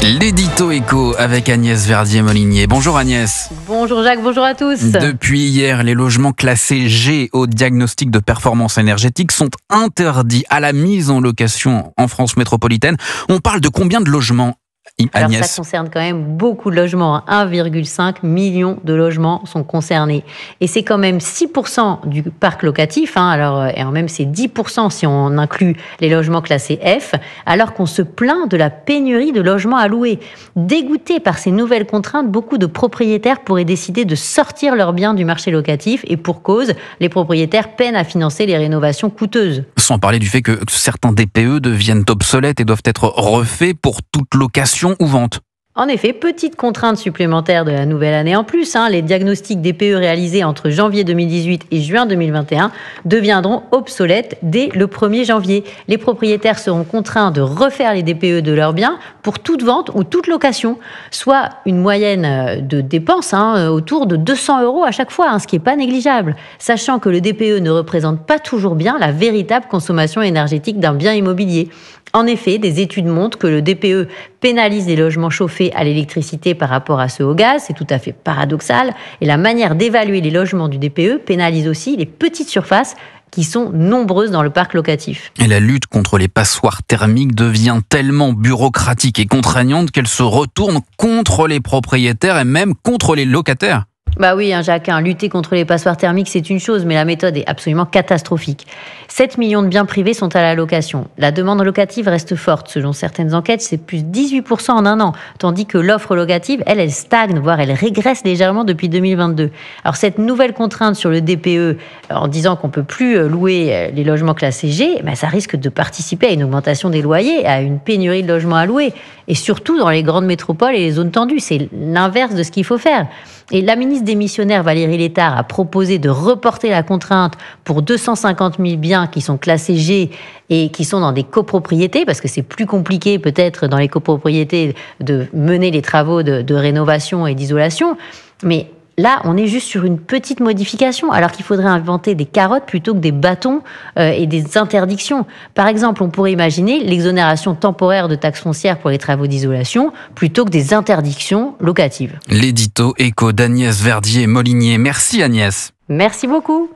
L'édito éco avec Agnès Verdier-Molinier. Bonjour Agnès. Bonjour Jacques, bonjour à tous. Depuis hier, les logements classés G au diagnostic de performance énergétique sont interdits à la mise en location en France métropolitaine. On parle de combien de logements, Alors Agnès? ça concerne quand même beaucoup de logements. 1,5 million de logements sont concernés. Et c'est quand même 6% du parc locatif. Et même c'est 10% si on inclut les logements classés F, alors qu'on se plaint de la pénurie de logements à louer. Dégoûtés par ces nouvelles contraintes, beaucoup de propriétaires pourraient décider de sortir leurs biens du marché locatif. Et pour cause, les propriétaires peinent à financer les rénovations coûteuses. Sans parler du fait que certains DPE deviennent obsolètes et doivent être refaits pour toute location ou vente. En effet, petite contrainte supplémentaire de la nouvelle année en plus, les diagnostics DPE réalisés entre janvier 2018 et juin 2021 deviendront obsolètes dès le 1er janvier. Les propriétaires seront contraints de refaire les DPE de leurs biens pour toute vente ou toute location, soit une moyenne de dépenses autour de 200 € à chaque fois, ce qui n'est pas négligeable, sachant que le DPE ne représente pas toujours bien la véritable consommation énergétique d'un bien immobilier. En effet, des études montrent que le DPE pénalise les logements chauffés à l'électricité par rapport à ceux au gaz. C'est tout à fait paradoxal. Et la manière d'évaluer les logements du DPE pénalise aussi les petites surfaces qui sont nombreuses dans le parc locatif. Et la lutte contre les passoires thermiques devient tellement bureaucratique et contraignante qu'elle se retourne contre les propriétaires et même contre les locataires. Bah oui, Jacques, lutter contre les passoires thermiques, c'est une chose, mais la méthode est absolument catastrophique. 7 millions de biens privés sont à la location. La demande locative reste forte. Selon certaines enquêtes, c'est plus 18% en un an, tandis que l'offre locative, elle stagne, voire elle régresse légèrement depuis 2022. Alors cette nouvelle contrainte sur le DPE, en disant qu'on ne peut plus louer les logements classés G, ça risque de participer à une augmentation des loyers, à une pénurie de logements à louer, et surtout dans les grandes métropoles et les zones tendues. C'est l'inverse de ce qu'il faut faire. Et la ministre démissionnaire Valérie Létard a proposé de reporter la contrainte pour 250 000 biens qui sont classés G et qui sont dans des copropriétés, parce que c'est plus compliqué peut-être dans les copropriétés de mener les travaux de rénovation et d'isolation. Mais là, on est juste sur une petite modification, alors qu'il faudrait inventer des carottes plutôt que des bâtons et des interdictions. Par exemple, on pourrait imaginer l'exonération temporaire de taxes foncières pour les travaux d'isolation plutôt que des interdictions locatives. L'édito éco d'Agnès Verdier-Molinier. Merci Agnès. Merci beaucoup.